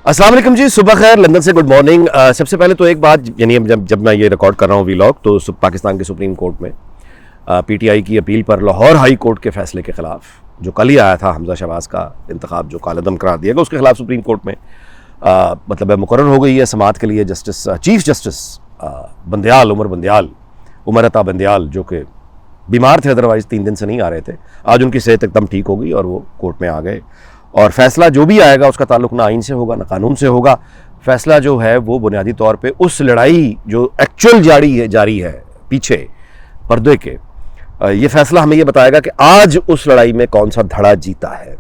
अस्सलाम वालेकुम जी, सुबह खैर, लंदन से गुड मॉर्निंग। सबसे पहले तो एक बात, यानी जब मैं ये रिकॉर्ड कर रहा हूँ व्लॉग, तो पाकिस्तान के सुप्रीम कोर्ट में पीटीआई की अपील पर लाहौर हाई कोर्ट के फैसले के ख़िलाफ़, जो कल ही आया था हमजा शहबाज का इंतखाब जो कालअदम करार दिया गया, उसके खिलाफ सुप्रीम कोर्ट में मतलब मुकर्रर हो गई है समाअत के लिए चीफ जस्टिस बंदयाल, उमर अता बंदयाल, जो कि बीमार थे, अदरवाइज़ 3 दिन से नहीं आ रहे थे। आज उनकी सेहत एकदम ठीक हो गई और वो कोर्ट में आ गए। और फैसला जो भी आएगा उसका ताल्लुक ना आइन से होगा ना कानून से होगा। फैसला जो है वो बुनियादी तौर पे उस लड़ाई जो एक्चुअल जारी है पीछे पर्दे के, ये फैसला हमें ये बताएगा कि आज उस लड़ाई में कौन सा धड़ा जीता है।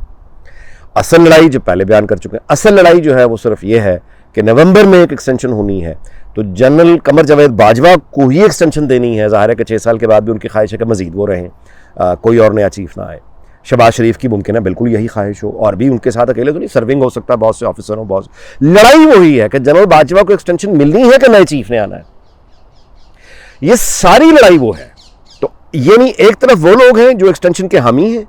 असल लड़ाई जो पहले बयान कर चुके हैं, असल लड़ाई जो है वो सिर्फ ये है कि नवंबर में एक एक्सटेंशन होनी है, तो जनरल कमर जावेद बाजवा को ही एक्सटेंशन देनी है। ज़ाहिर है कि 6 साल के बाद भी उनकी ख्वाहिश है कि मज़ीद वो रहें, कोई और नया चीफ ना आए। शहबाज शरीफ की मुमकिन है बिल्कुल यही ख्वाहिश हो, और भी उनके साथ अकेले तो नहीं, सर्विंग हो सकता है, बहुत से ऑफिसर हो, बहुत लड़ाई वही है कि जनरल बाजवा को एक्सटेंशन मिलनी है कि नए चीफ ने आना है। ये सारी लड़ाई वो है। तो ये नहीं, एक तरफ वो लोग हैं जो एक्सटेंशन के हामी हैं,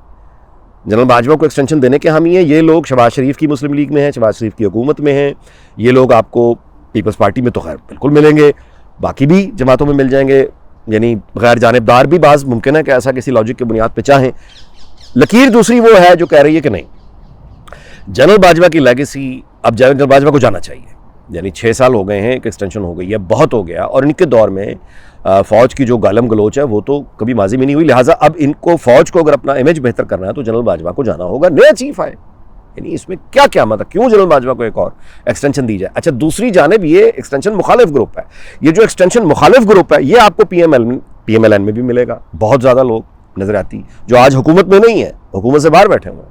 जनरल बाजवा को एक्सटेंशन देने के हामी हैं। ये लोग शहबाज शरीफ की मुस्लिम लीग में हैं, शहबाज शरीफ की हुकूमत में हैं। ये लोग आपको पीपल्स पार्टी में तो खैर बिल्कुल मिलेंगे, बाकी भी जमातों में मिल जाएंगे, यानी गैर जानिबदार भी बाज़ मुमकिन है कि ऐसा किसी लॉजिक की बुनियाद पर चाहें। लकीर दूसरी वो है जो कह रही है कि नहीं, जनरल बाजवा की लेगेसी, अब जनरल बाजवा को जाना चाहिए। यानी 6 साल हो गए हैं, एक एक्सटेंशन हो गई है, बहुत हो गया। और इनके दौर में फ़ौज की जो गालम गलोच है वो तो कभी माजी में नहीं हुई। लिहाजा अब इनको, फ़ौज को अगर अपना इमेज बेहतर करना है तो जनरल बाजवा को जाना होगा, नया चीफ आए। यानी इसमें क्या क्या मतलब, क्यों जनरल बाजवा को एक और एक्सटेंशन दी जाए। अच्छा, दूसरी जानिब ये एक्सटेंशन मुखालिफ ग्रुप है। ये जो एक्सटेंशन मुखालिफ ग्रुप है ये आपको PMLN में भी मिलेगा। बहुत ज़्यादा लोग नजर आती जो आज हुकूमत में नहीं है, हुकूमत से बाहर बैठे हुए हैं,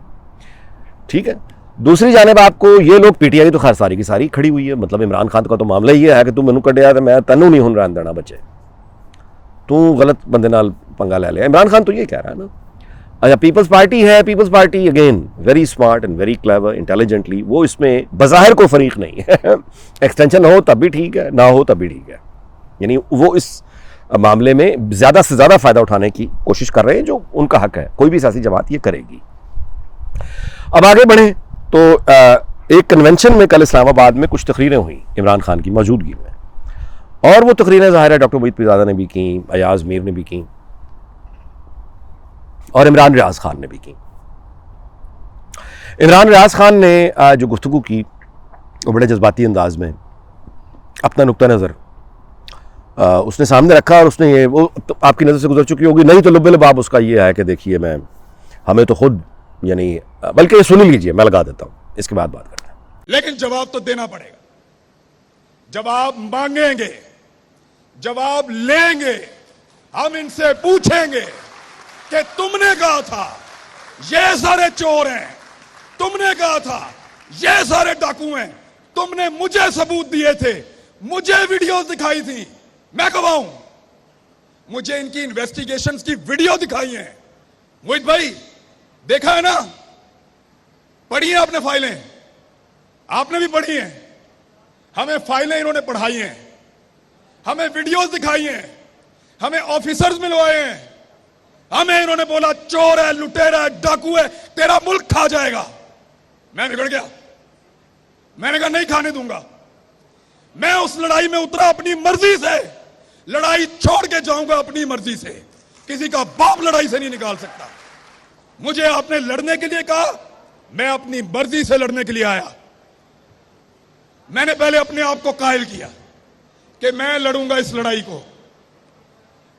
ठीक है। दूसरी जानिब आपको ये लोग, पीटीआई तो खैर सारी की सारी खड़ी हुई है। मतलब इमरान खान का तो मामला ही है कि तू मैनू कढ़िया तो मैं तैनू नहीं हुन रहन देना, बच्चे तू गलत बंदे नाल पंगा ले लिया। इमरान खान तो ये कह रहा है ना। अच्छा, पीपल्स पार्टी है, Peoples Party again very smart and very clever, intelligently, वो इसमें बज़ाहिर को फरीक नहीं है। एक्सटेंशन हो तब भी ठीक है, ना हो तब भी ठीक है। यानी वो इस मामले में ज़्यादा से ज़्यादा फ़ायदा उठाने की कोशिश कर रहे हैं, जो उनका हक है। कोई भी सियासी जमात ये करेगी। अब आगे बढ़े तो एक कन्वेंशन में कल इस्लामाबाद में कुछ तकरीरें हुई इमरान खान की मौजूदगी में, और वो तकरीरें ज़ाहिर है डॉक्टर मोईद पीरज़ादा ने भी की, अयाज मीर ने भी की, और इमरान रियाज खान ने भी की। इमरान रियाज खान ने जो गुफ्तगू की वो बड़े जज्बाती अंदाज में अपना नुक्ता नज़र उसने सामने रखा, और उसने ये, वो तो आपकी नज़र से गुजर चुकी होगी, नहीं तो लुब्बे लबाब उसका ये है कि देखिए हमें तो खुद, यानी बल्कि ये सुन लीजिए, मैं लगा देता हूँ, इसके बाद बात करते हैं। लेकिन जवाब तो देना पड़ेगा, जवाब मांगेंगे, जवाब लेंगे। हम इनसे पूछेंगे कि तुमने कहा था ये सारे चोर हैं, तुमने कहा था ये सारे डाकू हैं, तुमने मुझे सबूत दिए थे, मुझे वीडियोस दिखाई थी, मैं गवाह हूं, मुझे इनकी इन्वेस्टिगेशंस की वीडियो दिखाई है। मोहित भाई देखा है ना, पढ़ी है आपने फाइलें, आपने भी पढ़ी हैं, हमें फाइलें इन्होंने पढ़ाई हैं, हमें वीडियोस दिखाई हैं, हमें ऑफिसर्स मिलवाए हैं, हमें इन्होंने बोला चोर है, लुटेरा है, डाकू है, तेरा मुल्क खा जाएगा। मैं बिगड़ गया, मैंने कहा नहीं खाने दूंगा। मैं उस लड़ाई में उतरा अपनी मर्जी से, लड़ाई छोड़ के जाऊंगा अपनी मर्जी से, किसी का बाप लड़ाई से नहीं निकाल सकता। मुझे आपने लड़ने के लिए कहा, मैं अपनी मर्जी से लड़ने के लिए आया। मैंने पहले अपने आप को कायल किया कि मैं लड़ूंगा इस लड़ाई को।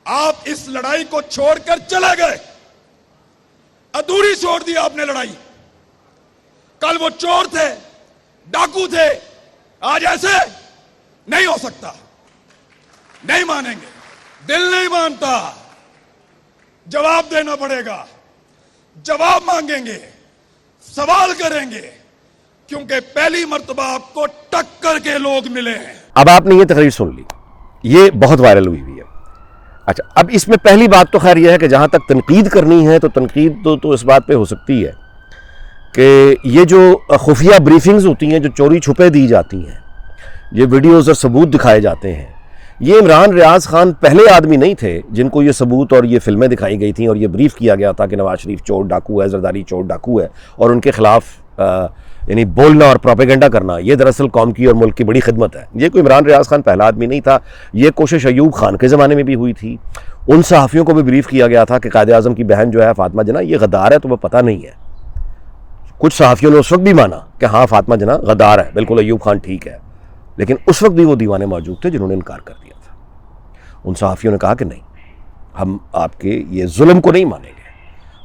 आप इस लड़ाई को छोड़कर चले गए, अधूरी छोड़ दी आपने लड़ाई। कल वो चोर थे, डाकू थे, आज ऐसे नहीं हो सकता, नहीं मानेंगे, दिल नहीं मानता, जवाब देना पड़ेगा, जवाब मांगेंगे, सवाल करेंगे, क्योंकि पहली मर्तबा आपको टक्कर के लोग मिले हैं। अब आपने ये तकरीर सुन ली, ये बहुत वायरल हुई है। अच्छा, अब इसमें पहली बात तो खैर यह है कि जहां तक तनकीद करनी है तो तनकीद तो इस बात पे हो सकती है कि ये जो खुफिया ब्रीफिंग्स होती हैं, जो चोरी छुपे दी जाती हैं, ये वीडियोज़ और सबूत दिखाए जाते हैं, ये इमरान रियाज खान पहले आदमी नहीं थे जिनको ये सबूत और ये फिल्में दिखाई गई थी और ये ब्रीफ किया गया था कि नवाज शरीफ चोर डाकू है, जरदारी चोर डाकू है, और उनके खिलाफ यानी बोलना और प्रोपेगेंडा करना ये दरअसल कौम की और मुल्क की बड़ी खिदमत है। ये कोई इमरान रियाज खान पहला आदमी नहीं था। ये कोशिश अयूब खान के ज़माने में भी हुई थी। उन सहाफ़ियों को भी ब्रीफ किया गया था कि कायद आज़म की बहन जो है फातिमा जना ये गद्दार है, तुम्हें पता नहीं है। कुछ सहाफ़ियों ने उस वक्त भी माना कि हाँ फातिमा जना गद्दार है, बिल्कुल अयूब खान ठीक है, लेकिन उस वक्त भी वो दीवाने मौजूद थे जिन्होंने इनकार कर दिया था। उन सहाफ़ियों ने कहा कि नहीं, हम आपके ये जुल्म को नहीं मानेंगे,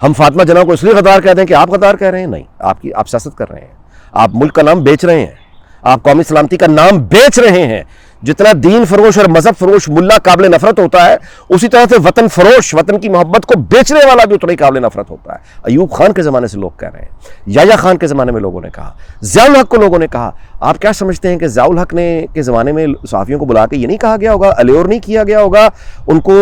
हम फातिमा जना को इसलिए गद्दार कहते हैं कि आप गद्दार कह रहे हैं, नहीं, आप सियासत कर रहे हैं, आप मुल्क का नाम बेच रहे हैं, आप कौमी सलामती का नाम बेच रहे हैं। जितना दीन फरोश और मजहब फरोश मुल्ला काबिल नफरत होता है, उसी तरह से वतन फरोश, वतन की मोहब्बत को बेचने वाला भी उतना ही काबिल नफरत होता है। अयूब खान के ज़माने से लोग कह रहे हैं, याया खान के ज़माने में लोगों ने कहा, ज़ियाउल हक को लोगों ने कहा। आप क्या समझते हैं कि ज़ियाउल हक ने के ज़माने में सहाफ़ियों को बुला के ये नहीं कहा गया होगा, अल्योर नहीं किया गया होगा उनको,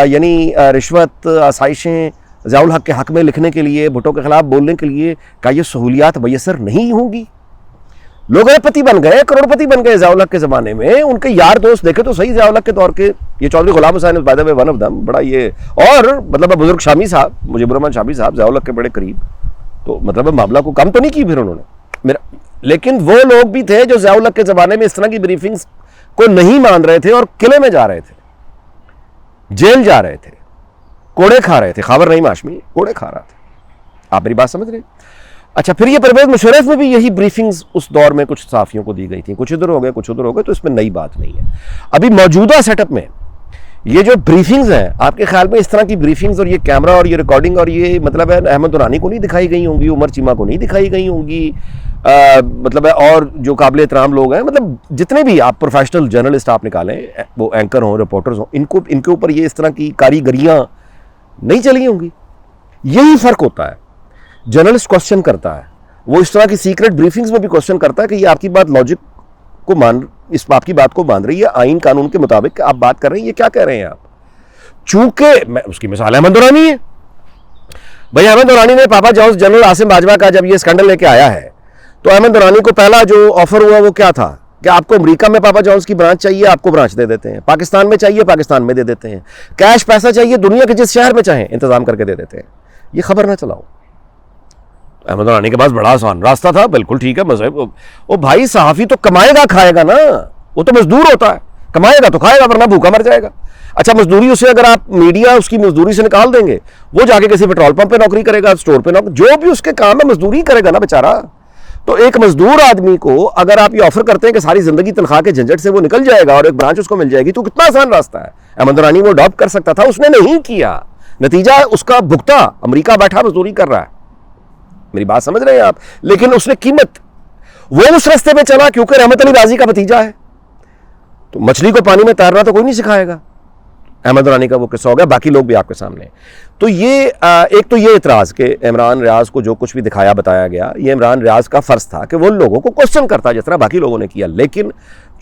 यानी रिश्वत, आसाइशें ज़ियाउल हक के हक़ में लिखने के लिए, भुट्टो के खिलाफ बोलने के लिए, क्या ये सहूलियात मैसर नहीं होंगी? लोग पति बन गए, करोड़पति बन गए ज़ियाउल हक के ज़माने में। उनके यार दोस्त देखे तो सही, ज़ियाउल हक के दौर के ये Chaudhry Ghulam Hussain by the way one of them, बड़ा ये, और मतलब बुजुर्ग शामी साहब, मुजीबुर रहमान शामी साहब ज़ियाउल हक के बड़े करीब, तो मतलब मामला को कम तो नहीं की फिर उन्होंने मेरा। लेकिन वो लोग भी थे जो ज़ियाउल हक के ज़माने में इस तरह की ब्रीफिंग्स को नहीं मान रहे थे और किले में जा रहे थे, जेल जा रहे थे, कोड़े खा रहे थे। खबर नहीं हाशमी कोड़े खा रहा था। आप मेरी बात समझ रहे? अच्छा, फिर ये परवेज़ मुशर्रफ में भी यही ब्रीफिंग्स उस दौर में कुछ सहाफ़ियों को दी गई थी, कुछ इधर हो गए, कुछ उधर हो गए, तो इसमें नई बात नहीं है। अभी मौजूदा सेटअप में ये जो ब्रीफिंग्स हैं, आपके ख्याल में इस तरह की ब्रीफिंग्स और ये कैमरा और ये रिकॉर्डिंग और ये मतलब है अहमद दुरानी को नहीं दिखाई गई होंगी, उमर चीमा को नहीं दिखाई गई होंगी, मतलब है और जो काबिल एहतराम लोग हैं, मतलब जितने भी आप प्रोफेशनल जर्नलिस्ट आप निकालें, वो एंकर हों, रिपोर्टर्स हों, इनके ऊपर ये इस तरह की कारीगरियाँ नहीं चली होंगी। यही फ़र्क होता है। जर्नलिस्ट क्वेश्चन करता है, वो इस तरह की सीक्रेट ब्रीफिंग्स में भी क्वेश्चन करता है कि ये आपकी बात लॉजिक को इस आपकी बात को मान रही है, आइन कानून के मुताबिक आप बात कर रहे हैं, ये क्या कह रहे हैं आप? चूंकि मैं उसकी मिसाल अहमद दुरानी है भाई। अहमद दुरानी ने Papa John's general Asim Bajwa का जब ये स्कैंडल लेके आया है, तो अहमद दुरानी को पहला जो ऑफर हुआ वो क्या था कि आपको अमेरिका में पापा जॉन्स की ब्रांच चाहिए, आपको ब्रांच दे देते हैं, पाकिस्तान में चाहिए, पाकिस्तान में दे देते हैं, कैश पैसा चाहिए, दुनिया के जिस शहर में चाहें इंतजाम करके दे देते हैं। ये खबर ना चलाओ। अहमद दुरानी के पास बड़ा आसान रास्ता था, बिल्कुल ठीक है, मज़हब वो भाई सहाफ़ी तो कमाएगा खाएगा ना, वो तो मजदूर होता है, कमाएगा तो खाएगा वरना भूखा मर जाएगा। अच्छा, मजदूरी उसे अगर आप मीडिया उसकी मजदूरी से निकाल देंगे, वो जाके किसी पेट्रोल पंप पे नौकरी करेगा, स्टोर पे नौकरी, जो भी उसके काम है मजदूरी करेगा ना बेचारा। तो एक मजदूर आदमी को अगर आप ये ऑफर करते हैं कि सारी जिंदगी तनख्वाह के झंझट से वो निकल जाएगा और एक ब्रांच उसको मिल जाएगी, तो कितना आसान रास्ता है। अहमद दुरानी वो अडॉप्ट कर सकता था, उसने नहीं किया, नतीजा उसका भुगता, अमेरिका बैठा मजदूरी कर रहा है। मेरी बात समझ रहे हैं आप? लेकिन उसने कीमत, वो उस रास्ते पे चला क्योंकि रहमत अली राजी का भतीजा है। तो मछली को पानी में तैरना तो कोई नहीं सिखाएगा। अहमद दुरानी का वो किस्सा हो गया, बाकी लोग भी आपके सामने। तो ये एक तो ये इतराज़ कि इमरान रियाज को जो कुछ भी दिखाया बताया गया, ये इमरान रियाज का फ़र्ज़ था कि वो लोगों को क्वेश्चन करता जिस तरह बाकी लोगों ने किया। लेकिन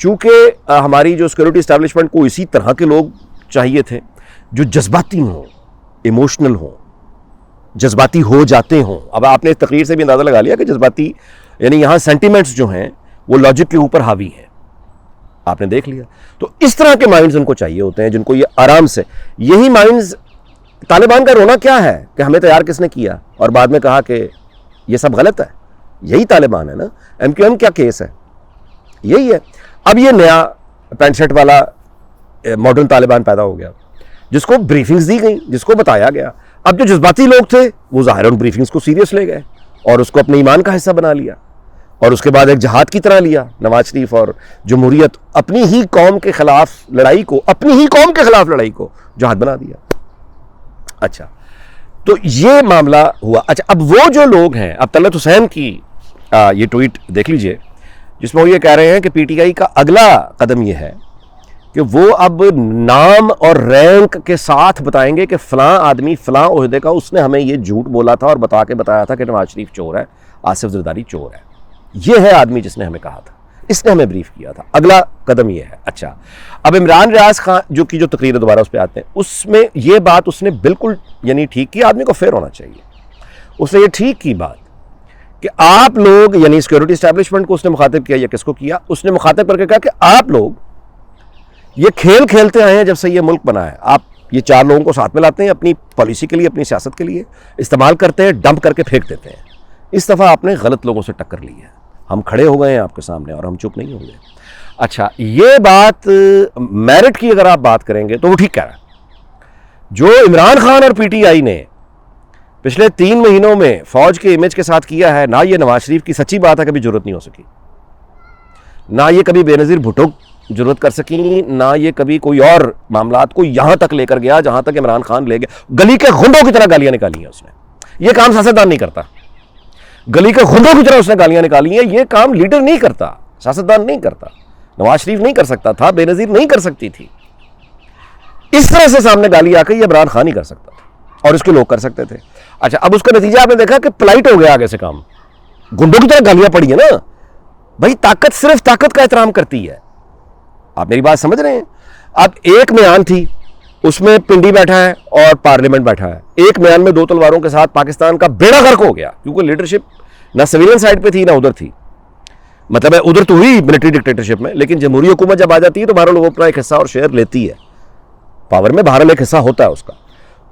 चूंकि हमारी जो सिक्योरिटी इस्टेब्लिशमेंट को इसी तरह के लोग चाहिए थे जो जज्बाती हों, इमोशनल हों, जज्बाती हो जाते हों। अब आपने इस तकरीर से भी अंदाज़ा लगा लिया कि जज्बाती यानी यहाँ सेंटिमेंट्स जो हैं वो लॉजिक के ऊपर हावी हैं, आपने देख लिया। तो इस तरह के माइंड्स उनको चाहिए होते हैं जिनको ये आराम से, यही माइंड्स तालिबान का रोना क्या है कि हमें तैयार किसने किया और बाद में कहा कि ये सब गलत है, यही तालिबान है ना। MQM क्या केस है, यही है। अब ये नया पैंट शर्ट वाला मॉडर्न तालिबान पैदा हो गया जिसको ब्रीफिंग्स दी गई, जिसको बताया गया। अब जो जज्बाती लोग थे वो ज़ाहिर उन ब्रीफिंग्स को सीरियस ले गए और उसको अपने ईमान का हिस्सा बना लिया और उसके बाद एक जहाद की तरह लिया। नवाज शरीफ और जमहूरियत अपनी ही कौम के खिलाफ लड़ाई को, अपनी ही कौम के खिलाफ लड़ाई को जहाद बना दिया। अच्छा, तो ये मामला हुआ। अच्छा, अब वो जो लोग हैं, अब तलत हुसैन की ये ट्वीट देख लीजिए जिसमें वो ये कह रहे हैं कि PTI का अगला कदम ये है कि वो अब नाम और रैंक के साथ बताएंगे कि फ़लाँ आदमी फ़लाँ ओहदे का उसने हमें ये झूठ बोला था और बताया था कि नवाज शरीफ चोर है, आसिफ जरदारी चोर है। ये है आदमी जिसने हमें कहा था, इसने हमें ब्रीफ किया था। अगला कदम ये है। अच्छा, अब इमरान रियाज खान जो की जो तकरीर है, दोबारा उस पर आते हैं, उसमें ये बात उसने बिल्कुल यानी ठीक की। आदमी को फेयर होना चाहिए। उसने ये ठीक की बात कि आप लोग यानी सिक्योरिटी इस्टेब्लिशमेंट को उसने मुखातिब किया या किसको किया, उसने मुखातिब करके कहा कि आप लोग ये खेल खेलते आए हैं जब से ये मुल्क बना है। आप ये 4 लोगों को साथ में लाते हैं, अपनी पॉलिसी के लिए, अपनी सियासत के लिए इस्तेमाल करते हैं, डंप करके फेंक देते हैं। इस दफ़ा आपने गलत लोगों से टक्कर ली है। हम खड़े हो गए हैं आपके सामने और हम चुप नहीं होंगे। अच्छा, ये बात मेरिट की अगर आप बात करेंगे तो वो ठीक कह रहा है। जो इमरान खान और पीटीआई ने पिछले 3 महीनों में फौज के इमेज के साथ किया है, ना ये नवाज शरीफ की सच्ची बात है कभी जरूरत नहीं हो सकी, ना ये कभी बेनज़ीर भुट्टो जरूरत कर सकी, ना ये कभी कोई और मामलात को यहां तक लेकर गया जहां तक इमरान खान ले गया। गली के गुंडों की तरह गालियां निकाली हैं उसने। ये काम सियासतदान नहीं करता। गली के गुंडों की तरह उसने गालियां निकाली हैं। ये काम लीडर नहीं करता, सियासतदान नहीं करता। नवाज शरीफ नहीं कर सकता था, बेनज़ीर नहीं कर सकती थी। इस तरह से सामने गाली आकर ये इमरान खान ही कर सकता था और इसके लोग कर सकते थे। अच्छा, अब उसका नतीजा आपने देखा कि पोलाइट हो गया आगे से काम। गुंडों की तरह गालियां पड़ी है ना भाई। ताकत सिर्फ ताकत का एहतराम करती है। आप मेरी बात समझ रहे हैं? अब एक म्यान थी, उसमें पिंडी बैठा है और पार्लियामेंट बैठा है। एक म्यान में 2 तलवारों के साथ पाकिस्तान का बेड़ा गर्क हो गया, क्योंकि लीडरशिप ना सिविलियन साइड पे थी ना उधर थी। मतलब है उधर तो हुई मिलिट्री डिक्टेटरशिप में, लेकिन जमहूरी हुकूमत जब आ जाती है तो बहरहाल वो अपना एक हिस्सा और शेयर लेती है पावर में। बहरहाल एक हिस्सा होता है उसका।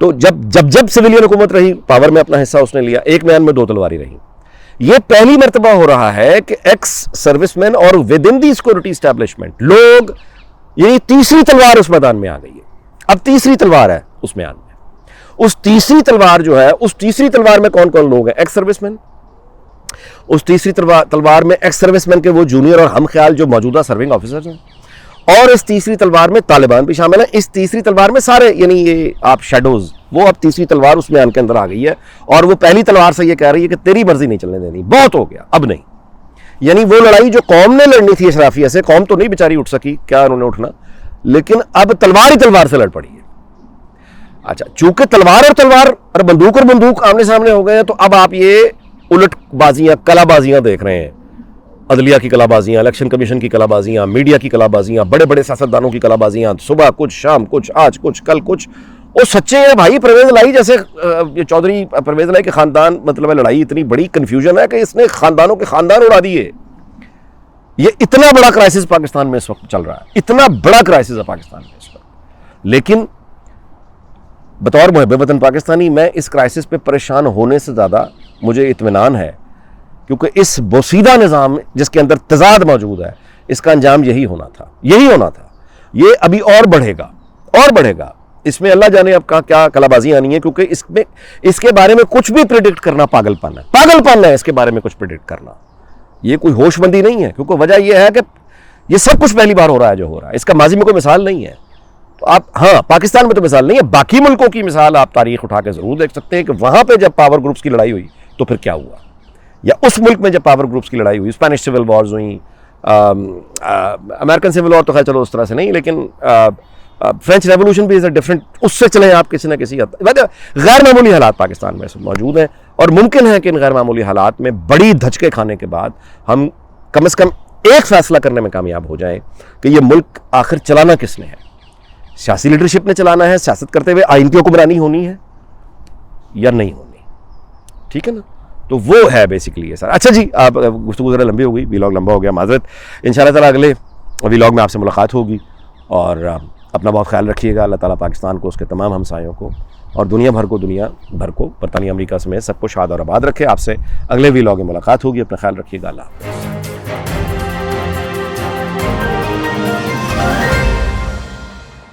तो जब सिविलियन हुकूमत रही, पावर में अपना हिस्सा उसने लिया। एक म्यान में 2 तलवारी रही। ये पहली मर्तबा हो रहा है कि एक्स सर्विसमैन और with in the security establishment लोग, ये तीसरी तलवार उस मैदान में आ गई है। अब तीसरी तलवार है उस म्यान में। उस तीसरी तलवार जो है, उस तीसरी तलवार में कौन कौन लोग हैं? Ex serviceman. उस तीसरी तलवार में एक्स सर्विसमैन के वो जूनियर और हम ख्याल जो मौजूदा सर्विंग ऑफिसर्स हैं, और इस तीसरी तलवार में तालिबान भी शामिल है। इस तीसरी तलवार में सारे, यानी ये आप शेडोज, वो अब तीसरी तलवार उस म्यान के अंदर आ गई है। और वो पहली तलवार से ये कह रही है कि तेरी मर्जी नहीं चलने देनी, बहुत हो गया, अब नहीं। यानी वो लड़ाई जो कौम ने लड़नी थी अशराफिया से, कौम तो नहीं बेचारी उठ सकी, क्या उन्होंने उठना, लेकिन अब तलवार ही तलवार से लड़ पड़ी है। अच्छा, चूंकि तलवार और बंदूक आमने सामने हो गए हैं, तो अब आप ये उलटबाजियां, कलाबाजियां देख रहे हैं। अदलिया की कलाबाजियां, इलेक्शन कमीशन की कलाबाजियां, मीडिया की कलाबाजियां, बड़े बड़े सियासतदानों की कलाबाजियां, सुबह कुछ, शाम कुछ, आज कुछ, कल कुछ। वो सच्चे हैं भाई। परवेज लाई जैसे ये चौधरी परवेज लाई के खानदान, मतलब है लड़ाई इतनी बड़ी कंफ्यूजन है कि इसने खानदानों के खानदान उड़ा दिए। ये इतना बड़ा क्राइसिस पाकिस्तान में इस वक्त चल रहा है, इतना बड़ा क्राइसिस है पाकिस्तान में इस वक्त। लेकिन बतौर मुहब्ब वतन पाकिस्तानी, मैं इस क्राइसिस पे परेशान होने से ज़्यादा मुझे इत्मीनान है, क्योंकि इस बोसीदा निज़ाम जिसके अंदर तजाद मौजूद है, इसका अंजाम यही होना था। ये अभी और बढ़ेगा। इसमें अल्लाह जाने अब क्या कलाबाजियां आनी है, क्योंकि इसके बारे में कुछ भी प्रेडिक्ट करना पागलपन है। इसके बारे में कुछ प्रेडिक्ट करना ये कोई होशमंदी नहीं है, क्योंकि वजह यह है कि ये सब कुछ पहली बार हो रहा है जो हो रहा है। इसका माजी में कोई मिसाल नहीं है। तो आप, हाँ, पाकिस्तान में तो मिसाल नहीं है, बाकी मुल्कों की मिसाल आप तारीख उठा के जरूर देख सकते हैं कि वहां पर जब पावर ग्रुप्स की लड़ाई हुई तो फिर क्या हुआ, या उस मुल्क में जब पावर ग्रुप्स की लड़ाई हुई, स्पेनिश सिविल वॉर्स हुई, अमेरिकन सिविल वॉर तो खैर चलो उस तरह से नहीं, लेकिन फ्रेंच रेवोल्यूशन भी इज अ डिफरेंट, उससे चले आप किसी ना किसी गैर मामूली हालात पाकिस्तान में मौजूद हैं। और मुमकिन है कि इन गैर मामूली हालात में बड़ी धचके खाने के बाद हम कम से कम एक फैसला करने में कामयाब हो जाएं कि ये मुल्क आखिर चलाना किसने है। सियासी लीडरशिप ने चलाना है, सियासत करते हुए आइन की हुक्मरानी होनी है या नहीं होनी, ठीक है ना। तो वो है बेसिकली ये सर। अच्छा जी, आप गुफ्तगू ज़रा लंबी हो गई, वीलॉग लंबा हो गया, माजरत। इंशाल्लाह ताला अगले वीलॉग में आपसे मुलाकात होगी। और अपना बहुत ख्याल रखिएगा। अल्लाह ताला पाकिस्तान को, उसके तमाम हमसायों को और दुनिया भर को, बरतानिया अमरीका समेत सबको शाद और आबाद रखे। आपसे अगले वीलॉग में मुलाकात होगी। अपना ख्याल रखिएगा। अल्लाह हाफ़िज़।